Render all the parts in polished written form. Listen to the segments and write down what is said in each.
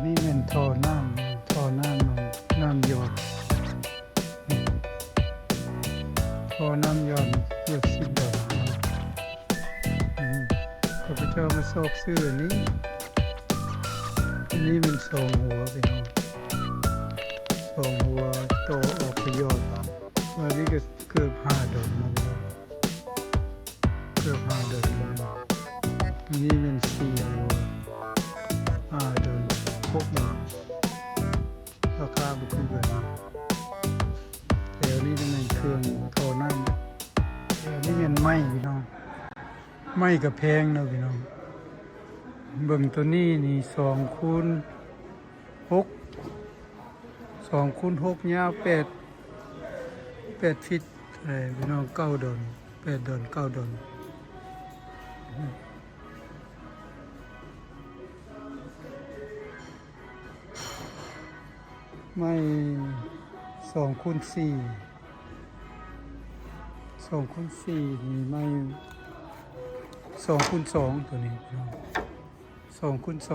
นี้เป็นท่อน้ำน้ำหยดท่อน้ำหยดเกือบ10 ดอกข้าพเจ้ามาซอกซื้ออันนี้มัน2 หัวไปเนาะ2 หัวโตออกประโยชน์วันนี้ก็เกือบ5 ดอกมาแล้วเกือบ5 ดอกมาอันนี้เป็น4 หัว5 ดอก6 ดอกราคาบุคคลกันแต่อันนี้เป็นเครื่องโทนั่นแต่อันนี้เป็นไม้พี่น้องไม้กับแพงนะพี่น้องเบิ่งตัวนี้นี่2x6 2x6ยาว8 ฟิตพี่น้อง9 ดอน8 ดอน9 ดอนไม่2x4นี่ไม่2x2ตัวนี้2x2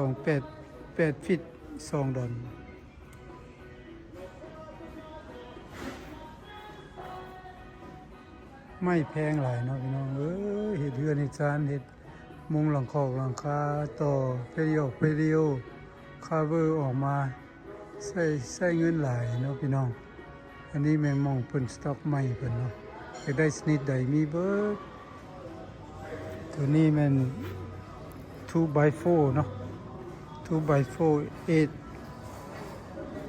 8 ฟิต2 ดอนไม่แพงหลายเนาะพี่น้องเฮ็ดเรือนเฮ็ดจานเฮ็ดมุงหลังคาต่อไปเดียวคาเวอร์ออกมาใส่เงินหลายเนาะพี่น้องอันนี้แม่งมองเพิ่นสต็อกใหม่เพิ่นเนาะจะได้ชนิดใดมีเบิดตัวนี้มัน 2x4 เนาะ 2x4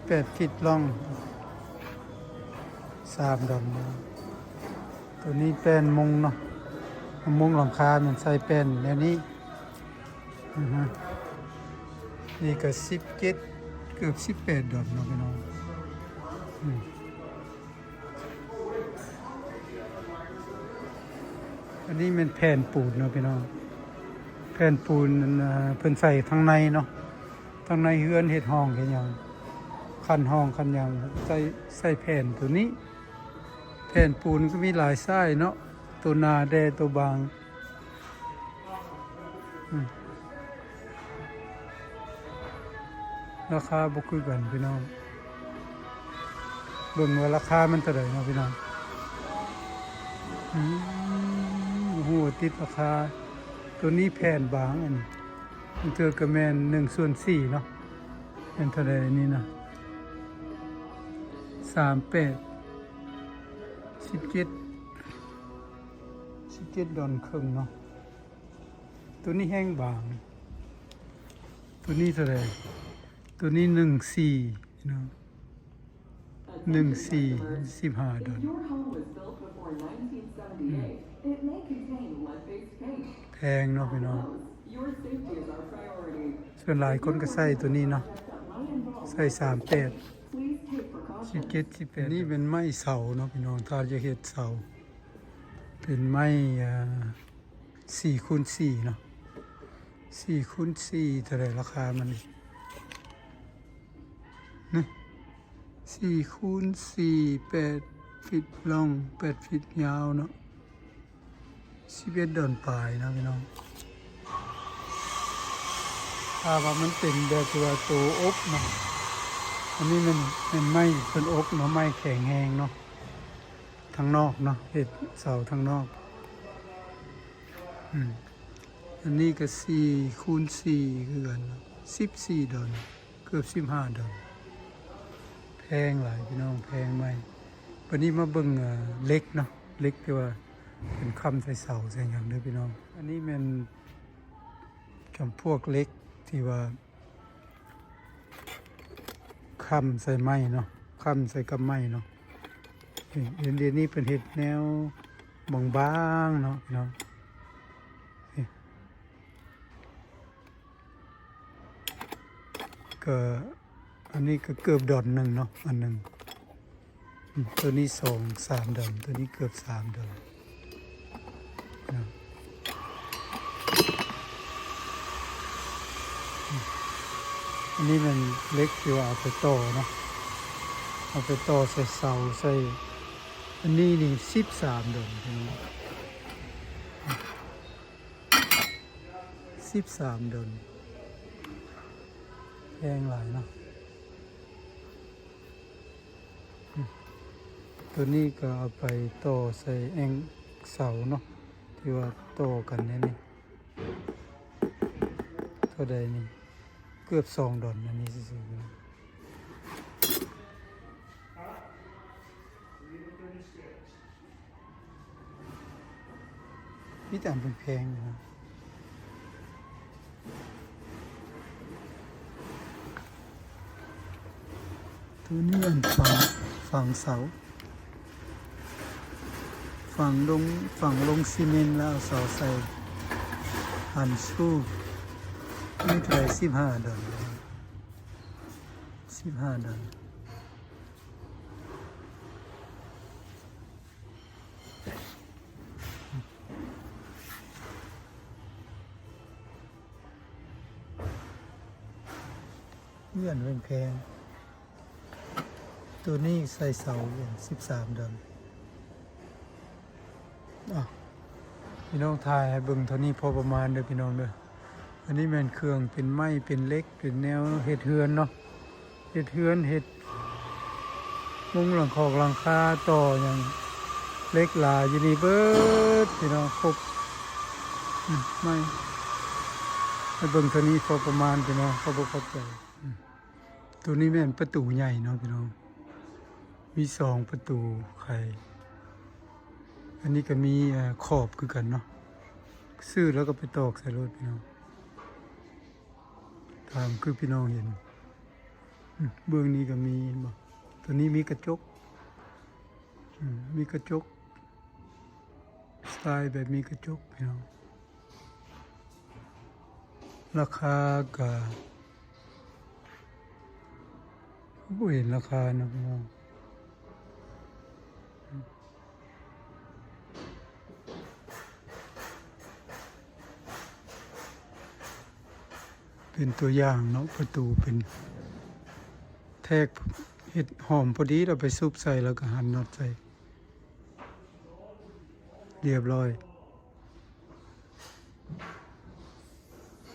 8 ฟิตล่อง3 ดอนตัวนี้แป้นมุงเนาะมุงหลังคามันใส่แป้นแล้วนี้นี่ก็17เกือบ18 ดอนเนาะพี่น้องอันนี้เป็นแผ่นปูนเนาะพี่น้องแผ่นปูนเพิ่นใส่ทางในเนาะทางในเฮือนเฮ็ดห้องเฮ็ดหยังคันห้องคันหยังใส่แผ่นตัวนี้แผ่นปูนก็มีหลายไส้เนาะตัวหนาแดตัวบางราคาบ่คือกันพี่น้องเบิ่งว่าราคามันเท่าไหร่เนาะพี่น้องติดราคาตัวนี้แผ่นบางอันเธอก็แม่น1/4เนาะเป็นเท่าไหร่นี่นะ17 ดอนครึ่งเนาะตัวนี้แห้งบางตัวนี้เท่าไหร่ตัวนี้14เนาะ15 ดอนแพงเนาะพี่น้องส่วนหลายคนก็ใส่ตัวนี้เนาะใส่38 17 18นี่เป็นไม้เสาเนาะพี่น้องถ้าจะเฮ็ดเสาเป็นไม้4x4เนาะ4x4เท่าไหร่ราคามันนี่4x4 8 ฟิตล่อง8 ฟิตยาวเนาะ11 ดอนปลายนะพี่น้องถ้าว่ามันเป็นแบบว่าตัวอบเนาะอันนี้มันเป็นไม้เป็นอบเนาะไม้แข็งแรงเนาะทางนอกเนาะเฮ็ดเสาทางนอกอันนี้ก็4x4คือกัน14 ดอนเกือบ15 ดอนแพงหลายพี่น้องแพงไหมวันนี้มาเบิ่งเล็กเนาะเล็กที่ว่าเป็นคำใส่เสาใส่อย่างเด้อพี่น้องอันนี้เป็นคำพวกเล็กที่ว่าคำใส่ไม้เนาะคำใส่กับไม้เนาะเดี๋ยวนี้เป็นเห็ดแนวบางๆเนาะพี่น้องก็อันนี้ก็เกือบดอนหนึ่งเนาะอันหนึ่งตัวนี้2-3 ดอนตัวนี้เกือบ3 ดอนอันนี้มันเล็กที่ว่าเอาไปต่อเนาะเอาไปต่อใส่เสาใส่อันนี้นี่13 ดอน13 ดอน งหลายเนาะตัวนี้ก็เอาไปต่อใส่แองเสาเนาะที่ว่าต่อกันเนี่ยนี่เท่าใดนี่เกือบ2 ดอนอันนี้ซื่อๆนี่แต่เป็นแพงนะตัวนี้อันฝั่งเสาฝั่งลงซีเมนต์แล้วเอาเสาใส่หันสู้นี่เท่าไหร่15 ดอน15 ดอนนี่อันเป็นแพงตัวนี้ใส่เสาอย่าง13 ดอนพี่น้องทายให้เบิ่งเท่านี้พอประมาณเด้อพี่น้องเด้ออันนี้แม่นเครื่องเป็นไม้เป็นเหล็กเป็นแนวเฮ็ดเฮือนเนาะเฮ็ดเฮือนเฮ็ดมุงหลังคอกหลังคาต่ออย่างเหล็กหลาอยู่นี่เบิดพี่น้องครบไม่ให้เบิ่งเท่านี้พอประมาณพี่น้องเขาบ่เข้าใจตัวนี้แม่นประตูใหญ่เนาะพี่น้องมี2 ประตูไขอันนี้ก็มีขอบคือกันเนาะซื้อแล้วก็ไปตอกใส่รถพี่น้องตามคือพี่น้องเห็นเบื้องนี้ก็มีบ่ตัวนี้มีกระจกมีกระจกสไตล์แบบมีกระจกพี่น้องราคาก็บ่เห็นราคานะพี่น้องเป็นตัวอย่างเนาะประตูเป็นแทกเห็ดหอมพอดีเราไปซุปใส่แล้วก็หั่นน็อตใส่เรียบร้อย